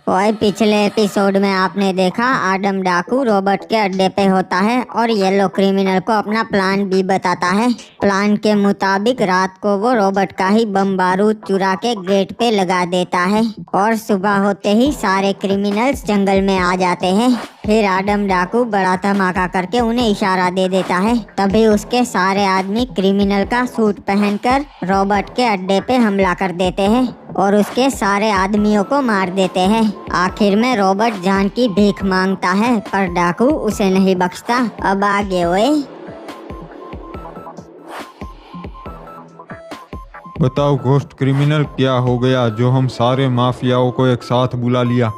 ओए पिछले एपिसोड में आपने देखा आदम डाकू रॉबर्ट के अड्डे पे होता है और येलो क्रिमिनल को अपना प्लान भी बताता है। प्लान के मुताबिक रात को वो रॉबर्ट का ही बम बारूद चुरा के गेट पे लगा देता है और सुबह होते ही सारे क्रिमिनल्स जंगल में आ जाते हैं। फिर आदम डाकू बड़ा धमाका करके उन्हें इशारा दे देता है। तभी उसके सारे आदमी क्रिमिनल का सूट पहनकर रॉबर्ट के अड्डे पे हमला कर देते हैं और उसके सारे आदमियों को मार देते हैं। आखिर में रॉबर्ट जान की भीख मांगता है पर डाकू उसे नहीं बख्शता। अब आगे ओए। बताओ घोस्ट क्रिमिनल, क्या हो गया जो हम सारे माफियाओं को एक साथ बुला लिया?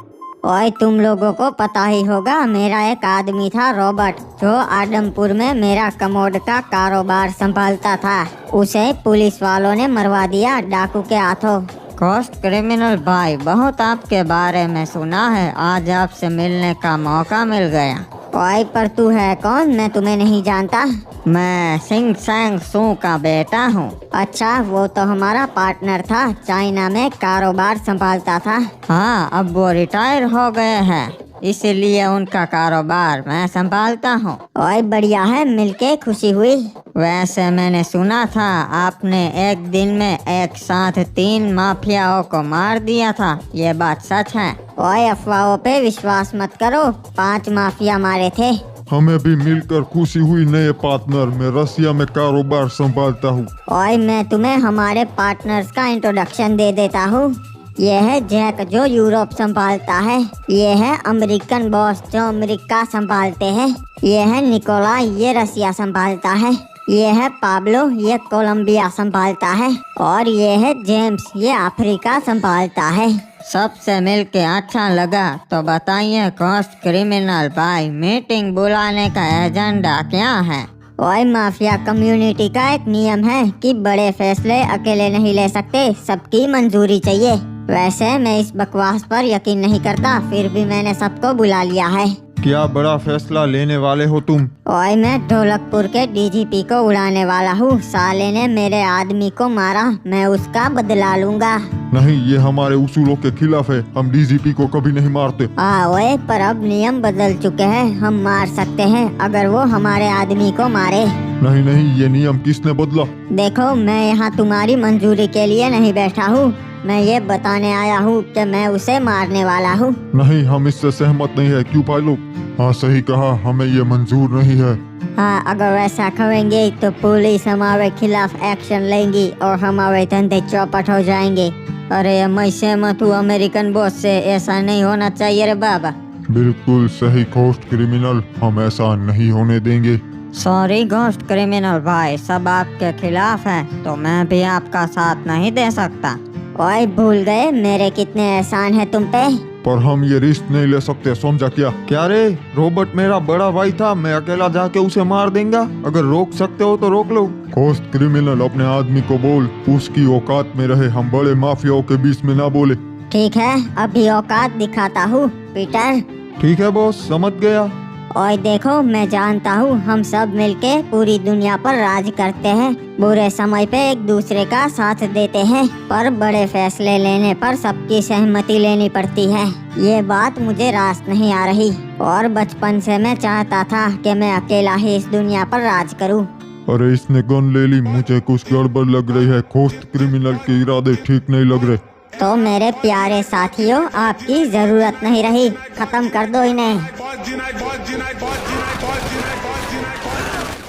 ओए तुम लोगों को पता ही होगा, मेरा एक आदमी था रॉबर्ट जो आदमपुर में मेरा कमोड का कारोबार संभालता था। उसे पुलिस वालों ने मरवा दिया डाकू के हाथों। घोस्ट क्रिमिनल भाई, बहुत आपके बारे में सुना है, आज आपसे मिलने का मौका मिल गया। ओए पर तू है कौन? मैं तुम्हें नहीं जानता। मैं सिंह सैंग सू का बेटा हूँ। अच्छा, वो तो हमारा पार्टनर था, चाइना में कारोबार संभालता था। हाँ, अब वो रिटायर हो गए हैं, इसीलिए उनका कारोबार मैं संभालता हूँ। ओए बढ़िया है, मिलके खुशी हुई। वैसे मैंने सुना था आपने एक दिन में एक साथ 3 माफियाओं को मार दिया था, ये बात सच है? ओए अफवाहों पे विश्वास मत करो, 5 माफिया मारे थे। हमें भी मिलकर खुशी हुई नए पार्टनर। मैं रसिया में कारोबार संभालता हूँ। ओए मैं तुम्हें हमारे पार्टनर्स का इंट्रोडक्शन दे देता हूँ। ये है जैक जो यूरोप संभालता है। ये है अमेरिकन बॉस जो अमेरिका संभालते हैं। ये है निकोला, ये रसिया संभालता है। ये है पाब्लो, ये कोलंबिया संभालता है। और ये है जेम्स, ये अफ्रीका संभालता है। सबसे मिलके अच्छा लगा। तो बताइए घोस्ट क्रिमिनल भाई, मीटिंग बुलाने का एजेंडा क्या है? ओए माफिया कम्युनिटी का एक नियम है कि बड़े फैसले अकेले नहीं ले सकते, सबकी मंजूरी चाहिए। वैसे मैं इस बकवास पर यकीन नहीं करता, फिर भी मैंने सबको बुला लिया है। क्या बड़ा फैसला लेने वाले हो तुम? ओए मैं ढोलकपुर के डीजीपी को उड़ाने वाला हूँ। साले ने मेरे आदमी को मारा, मैं उसका बदला लूंगा। नहीं, ये हमारे उसूलों के खिलाफ है। हम डीजीपी को कभी नहीं मारते। ओए पर अब नियम बदल चुके हैं, हम मार सकते हैं अगर वो हमारे आदमी को मारे। नहीं नहीं, ये नियम किसने बदला? देखो, मैं यहाँ तुम्हारी मंजूरी के लिए नहीं बैठा हूँ, मैं ये बताने आया हूँ कि मैं उसे मारने वाला हूँ। नहीं, हम इससे सहमत नहीं है। क्यों भाई लोग? हाँ सही कहा, हमें ये मंजूर नहीं है। हाँ, अगर वैसा करेंगे तो पुलिस हमारे खिलाफ एक्शन लेंगी और हमारे धंधे चौपट हो जाएंगे। अरे मैं सहमत हूँ अमेरिकन बॉस से, ऐसा नहीं होना चाहिए रे बाबा। बिल्कुल सही घोस्ट क्रिमिनल, हम ऐसा नहीं होने देंगे। सॉरी घोस्ट क्रिमिनल भाई, सब आपके खिलाफ है तो मैं भी आपका साथ नहीं दे सकता। ओए भूल गए मेरे कितने एहसान है तुम पे? पर हम ये रिस्क नहीं ले सकते, समझा क्या? क्या रे, रॉबर्ट मेरा बड़ा भाई था, मैं अकेला जाके उसे मार देंगा? अगर रोक सकते हो तो रोक लो। घोस्ट क्रिमिनल, अपने आदमी को बोल उसकी औकात में रहे, हम बड़े माफियाओं के बीच में ना बोले। ठीक है, अभी औकात दिखाता हूँ पीटर। ठीक है बॉस, समझ गया। ओए देखो, मैं जानता हूँ हम सब मिलके पूरी दुनिया पर राज करते हैं, बुरे समय पे एक दूसरे का साथ देते हैं, पर बड़े फैसले लेने पर सबकी सहमति लेनी पड़ती है। ये बात मुझे रास नहीं आ रही और बचपन से मैं चाहता था कि मैं अकेला ही इस दुनिया पर राज करूँ। अरे इसने गन ले ली, मुझे कुछ गड़बड़ लग रही है। घोस्ट क्रिमिनल के इरादे ठीक नहीं लग रहे। तो मेरे प्यारे साथियों, आपकी जरूरत नहीं रही, खत्म कर दो इन्हें।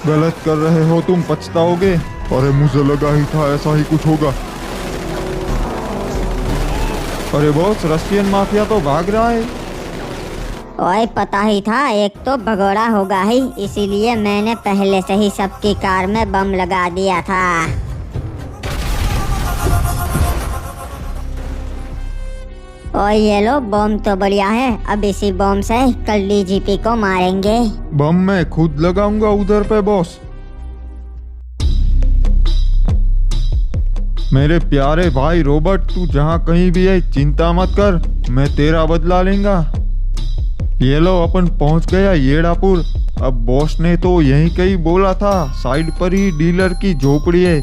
गलत कर रहे हो तुम, पछताओगे। अरे मुझे लगा ही था ऐसा ही कुछ होगा। अरे बॉस, रशियन माफिया तो भाग रहा है। ओए पता ही था एक तो भगोड़ा होगा ही, इसीलिए मैंने पहले से ही सबकी कार में बम लगा दिया था। ओए ये लो, बम तो बढ़िया है, अब इसी बम से कल डीजीपी को मारेंगे। बम मैं खुद लगाऊंगा उधर पे बॉस। मेरे प्यारे भाई रॉबर्ट, तू जहाँ कहीं भी है चिंता मत कर, मैं तेरा बदला लेंगा। ये लो, अपन पहुँच गया येड़ापुर। अब बॉस ने तो यहीं कहीं बोला था, साइड पर ही डीलर की झोपड़ी है।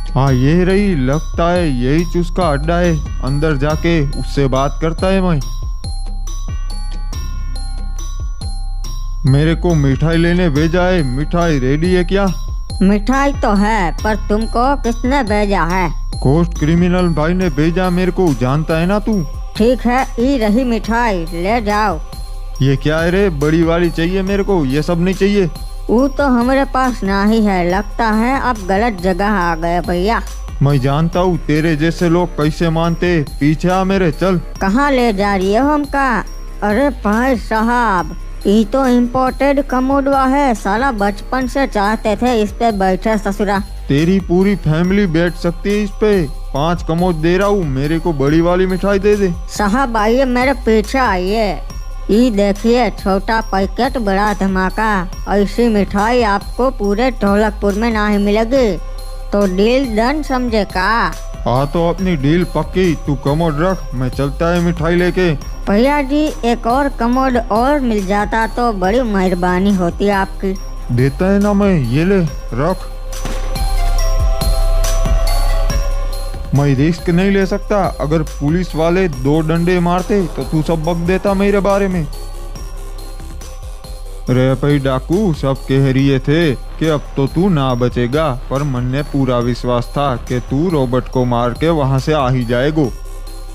हाँ ये रही, लगता है यही उसका अड्डा है। अंदर जाके उससे बात करता है मैं। मेरे को मिठाई लेने भेजा है, मिठाई रेडी है क्या? मिठाई तो है, पर तुमको किसने भेजा है? घोस्ट क्रिमिनल भाई ने भेजा मेरे को, जानता है ना तू। ठीक है, ई रही मिठाई, ले जाओ। ये क्या है रे, बड़ी वाली चाहिए मेरे को, ये सब नहीं चाहिए। वो तो हमारे पास नहीं है, लगता है अब गलत जगह आ गए भैया। मैं जानता हूँ तेरे जैसे लोग कैसे मानते, पीछे आ मेरे, चल। कहाँ ले जा रही हो हमका? अरे भाई साहब, ये तो इम्पोर्टेड कमोडवा है, साला बचपन से चाहते थे इस पे बैठे ससुरा। तेरी पूरी फैमिली बैठ सकती है इस पे। 5 कमोड दे रहा हूँ, मेरे को बड़ी वाली मिठाई दे दे। साहब आइए, मेरे पीछे आइए। ये देखिए, छोटा पैकेट बड़ा धमाका। ऐसी मिठाई आपको पूरे ढोलकपुर में नहीं मिलेगी, तो डील डन समझे का? हाँ तो अपनी डील पक्की, तू कमोड रख, मैं चलता है मिठाई लेके। भैया जी, एक और कमोड और मिल जाता तो बड़ी मेहरबानी होती आपकी। देता है ना मैं, ये ले रख। मैं रिस्क नहीं ले सकता, अगर पुलिस वाले 2 डंडे मारते तो तू सब बक देता मेरे बारे में। रे भाई डाकू, सब कह रही थे कि अब तो तू ना बचेगा, पर मन ने पूरा विश्वास था कि तू रॉबर्ट को मार के वहाँ से आ ही जाएगो।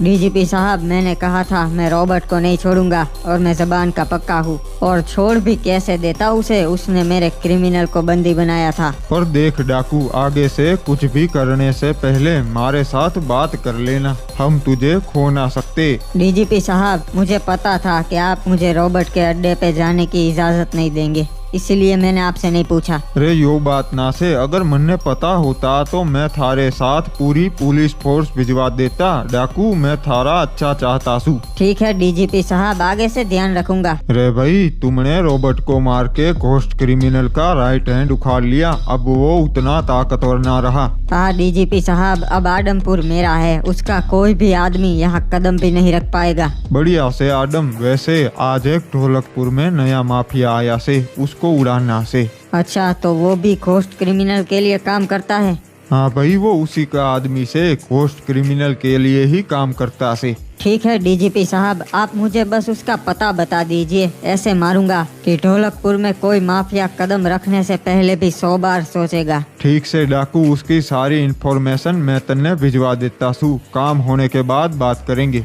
डीजीपी साहब, मैंने कहा था मैं रॉबर्ट को नहीं छोड़ूंगा, और मैं जबान का पक्का हूँ, और छोड़ भी कैसे देता उसे, उसने मेरे क्रिमिनल को बंदी बनाया था। पर देख डाकू, आगे से कुछ भी करने से पहले हमारे साथ बात कर लेना, हम तुझे खो ना सकते। डीजीपी साहब, मुझे पता था कि आप मुझे रॉबर्ट के अड्डे पे जाने की इजाजत नहीं देंगे, इसलिए मैंने आपसे नहीं पूछा। रे यो बात ना से, अगर मुझे पता होता तो मैं थारे साथ पूरी पुलिस फोर्स भिजवा देता। डाकू, मैं थारा अच्छा चाहता सू। ठीक है डीजीपी साहब, आगे से ध्यान रखूंगा। रे भाई, तुमने रॉबर्ट को मार के घोस्ट क्रिमिनल का राइट हैंड उखाड़ लिया, अब वो उतना ताकतवर ना रहा। हाँ डीजीपी साहब, अब आदमपुर मेरा है, उसका कोई भी आदमी यहाँ कदम भी नहीं रख पाएगा। बढ़िया से आदम, वैसे आज एक ढोलकपुर में नया माफिया आया से, उसको उड़ाना से। अच्छा, तो वो भी घोस्ट क्रिमिनल के लिए काम करता है? हाँ भाई, वो उसी का आदमी से, घोस्ट क्रिमिनल के लिए ही काम करता से। ठीक है डीजीपी साहब, आप मुझे बस उसका पता बता दीजिए, ऐसे मारूंगा कि ढोलकपुर में कोई माफिया कदम रखने से पहले भी 100 बार सोचेगा। ठीक से डाकू, उसकी सारी इंफॉर्मेशन मैं तन्ने भिजवा देता सू, काम होने के बाद बात करेंगे।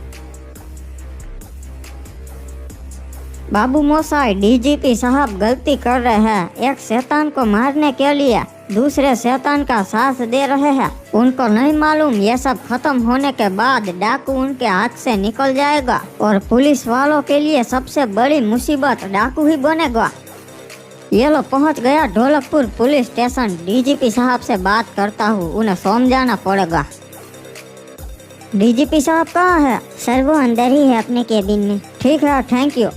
बाबू मोसाई, डीजीपी साहब गलती कर रहे हैं। एक शैतान को मारने के लिए दूसरे शैतान का साथ दे रहे हैं। उनको नहीं मालूम ये सब खत्म होने के बाद डाकू उनके हाथ से निकल जाएगा, और पुलिस वालों के लिए सबसे बड़ी मुसीबत डाकू ही बनेगा। ये लो, पहुंच गया ढोलकपुर पुलिस स्टेशन। डीजीपी साहब से बात करता हूँ, उन्हें समझाना पड़ेगा। डीजीपी साहब कहाँ है? सर, वो अंदर ही है अपने केबिन में। ठीक है, थैंक यू।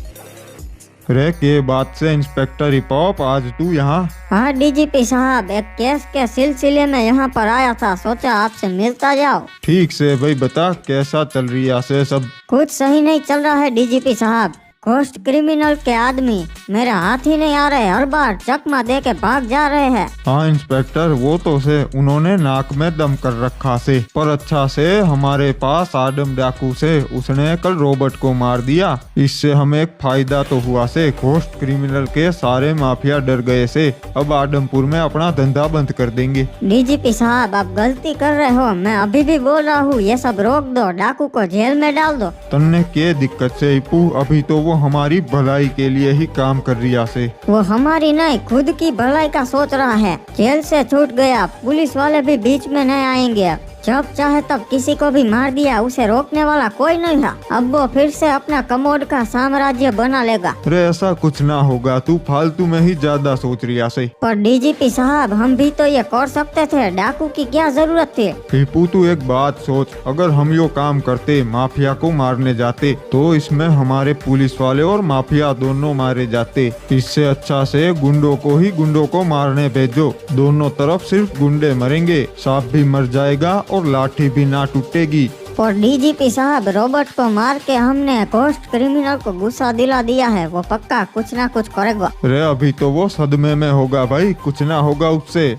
रे के बात से इंस्पेक्टर हिपॉप, आज तू यहाँ? हाँ डीजीपी साहब, एक केस के सिलसिले में यहाँ पर आया था, सोचा आपसे मिलता जाओ। ठीक से भाई बता, कैसा चल रही है से सब? कुछ सही नहीं चल रहा है डीजीपी साहब। घोस्ट क्रिमिनल के आदमी मेरे हाथ ही नहीं आ रहे, हर बार चकमा दे के भाग जा रहे हैं। हाँ इंस्पेक्टर, वो तो से उन्होंने नाक में दम कर रखा से, पर अच्छा से हमारे पास आदम डाकू से, उसने कल रॉबर्ट को मार दिया। इससे हमें एक फायदा तो हुआ से, घोस्ट क्रिमिनल के सारे माफिया डर गए से, अब आदमपुर में अपना धंधा बंद कर देंगे। डीजीपी साहब, आप गलती कर रहे हो, मैं अभी भी बोल रहा हूँ, ये सब रोक दो, डाकू को जेल में डाल दो। तन्ने के दिक्कत से हिपू, अभी तो वो हमारी भलाई के लिए ही काम कर रिया से। वो हमारी नहीं, खुद की भलाई का सोच रहा है। जेल से छूट गया, पुलिस वाले भी बीच में नहीं आएंगे। जब चाहे तब किसी को भी मार दिया, उसे रोकने वाला कोई नहीं था। अब वो फिर से अपना कमोड का साम्राज्य बना लेगा। अरे ऐसा कुछ ना होगा, तू फालतू में ही ज्यादा सोच रिया से। पर डीजीपी साहब, हम भी तो ये कर सकते थे, डाकू की क्या जरूरत थी? हिपू तू एक बात सोच, अगर हम यो काम करते, माफिया को मारने जाते, तो इसमें हमारे पुलिस वाले और माफिया दोनों मारे जाते। इससे अच्छा से गुंडों को ही गुंडों को मारने भेजो, दोनों तरफ सिर्फ गुंडे मरेंगे, सांप भी मर जाएगा और लाठी भी ना टूटेगी। और डीजीपी साहब, रॉबर्ट को मार के हमने घोस्ट क्रिमिनल को गुस्सा दिला दिया है, वो पक्का कुछ ना कुछ करेगा। अरे अभी तो वो सदमे में होगा भाई, कुछ ना होगा उससे।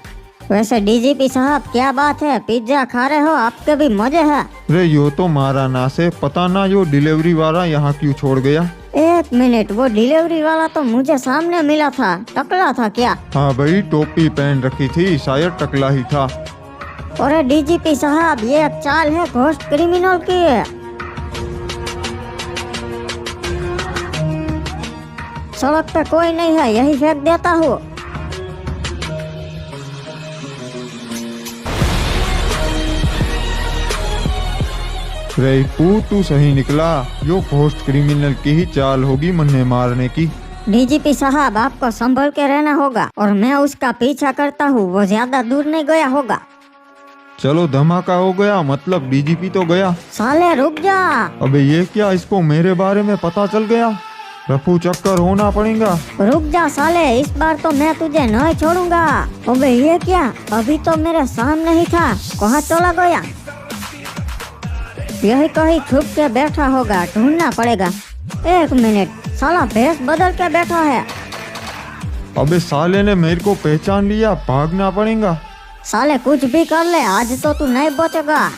वैसे डीजीपी साहब क्या बात है, पिज्जा खा रहे हो, आपके भी मजे है। रे यो तो मारा ना से, पता ना यो डिलीवरी वाला यहाँ क्यों छोड़ गया। एक मिनट, वो डिलीवरी वाला तो मुझे सामने मिला था, टकला था क्या? हाँ भाई, टोपी पहन रखी थी, शायद टकला ही था। अरे डीजीपी साहब, ये एक चाल है घोस्ट क्रिमिनल की है। सड़क पे कोई नहीं है, यही फेंक देता हूँ। रेपू तू सही निकला, यो घोस्ट क्रिमिनल की ही चाल होगी मन्ने मारने की। डीजीपी साहब, आपको संभल के रहना होगा और मैं उसका पीछा करता हूँ, वो ज्यादा दूर नहीं गया होगा। चलो धमाका हो गया, मतलब डीजीपी तो गया। साले रुक जा। अबे ये क्या, इसको मेरे बारे में पता चल गया। रफू चक्कर होना पड़ेगा। रुक जा साले, इस बार तो मैं तुझे नहीं छोड़ूंगा। अबे ये क्या, अभी तो मेरे सामने ही था, कहाँ चला गया? यही कहीं छुप के बैठा होगा, ढूंढना पड़ेगा। एक मिनट, साला भेष बदल के बैठा है। अबे साले ने मेरे को पहचान लिया, भागना पड़ेगा। साले कुछ भी कर ले, आज तो तू नहीं बचेगा।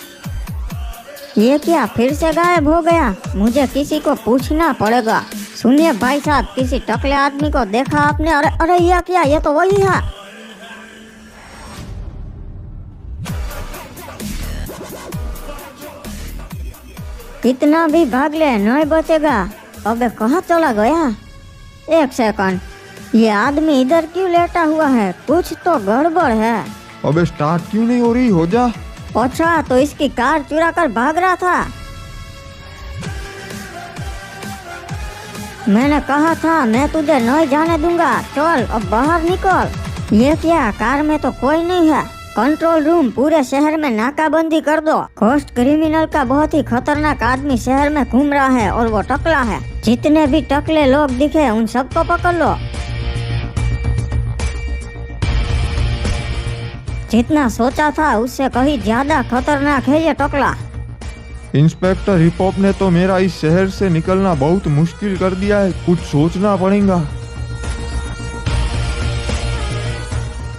ये क्या, फिर से गायब हो गया? मुझे किसी को पूछना पड़ेगा। सुनिए भाई साहब, किसी टकले आदमी को देखा आपने? अरे अरे ये क्या, ये तो वही है। कितना भी भाग ले, नहीं बचेगा। अबे कहाँ चला गया? एक सेकंड, ये आदमी इधर क्यों लेटा हुआ है? कुछ तो गड़बड़ है। अबे स्टार्ट क्यों नहीं हो रही, हो जा। अच्छा, तो इसकी कार चुरा कर भाग रहा था। मैंने कहा था मैं तुझे नहीं जाने दूंगा, चल अब बाहर निकल। ये क्या, कार में तो कोई नहीं है। कंट्रोल रूम, पूरे शहर में नाकाबंदी कर दो। घोस्ट क्रिमिनल का बहुत ही खतरनाक आदमी शहर में घूम रहा है और वो टकला है। जितने भी टकले लोग दिखे उन सबको पकड़ लो। जितना सोचा था उससे कहीं ज्यादा खतरनाक है ये टकला। इंस्पेक्टर हिपहॉप ने तो मेरा इस शहर से निकलना बहुत मुश्किल कर दिया है, कुछ सोचना पड़ेगा।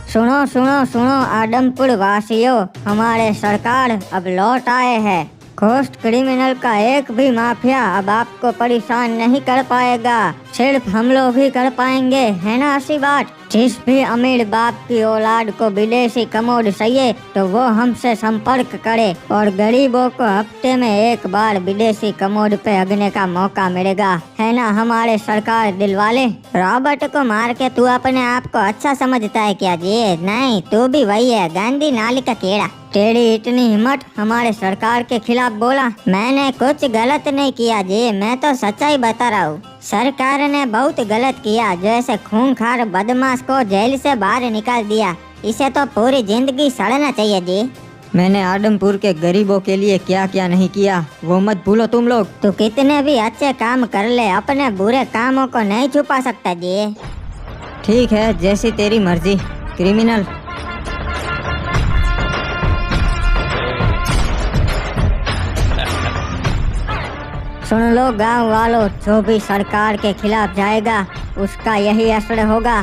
सुनो सुनो सुनो आदमपुर वासियों, हमारे सरकार अब लौट आए हैं। घोस्ट क्रिमिनल का एक भी माफिया अब आपको परेशान नहीं कर पाएगा, सिर्फ हम लोग ही कर पाएंगे, है ना ऐसी बात? जिस भी अमीर बाप की औलाद को विदेशी कमोड चाहिए तो वो हमसे संपर्क करे और गरीबों को हफ्ते में एक बार विदेशी कमोड पे अगने का मौका मिलेगा, है ना हमारे सरकार दिलवाले? रॉबर्ट को मार के तू अपने आप को अच्छा समझता है क्या जी? नहीं, तू भी वही है, गांधी नाली का कीड़ा। तेरी इतनी हिम्मत हमारे सरकार के खिलाफ बोला? मैंने कुछ गलत नहीं किया जी, मैं तो सच्चाई बता रहा हूँ। सरकार ने बहुत गलत किया, जैसे खूंखार बदमाश को जेल से बाहर निकाल दिया, इसे तो पूरी जिंदगी सड़ना चाहिए जी। मैंने आदमपुर के गरीबों के लिए क्या क्या नहीं किया वो मत भूलो तुम लोग। तू कितने भी अच्छे काम कर ले, अपने बुरे कामों को नहीं छुपा सकता जी। ठीक है, जैसी तेरी मर्जी क्रिमिनल। सुन लो गांव वालों, जो भी सरकार के खिलाफ जाएगा उसका यही असर होगा।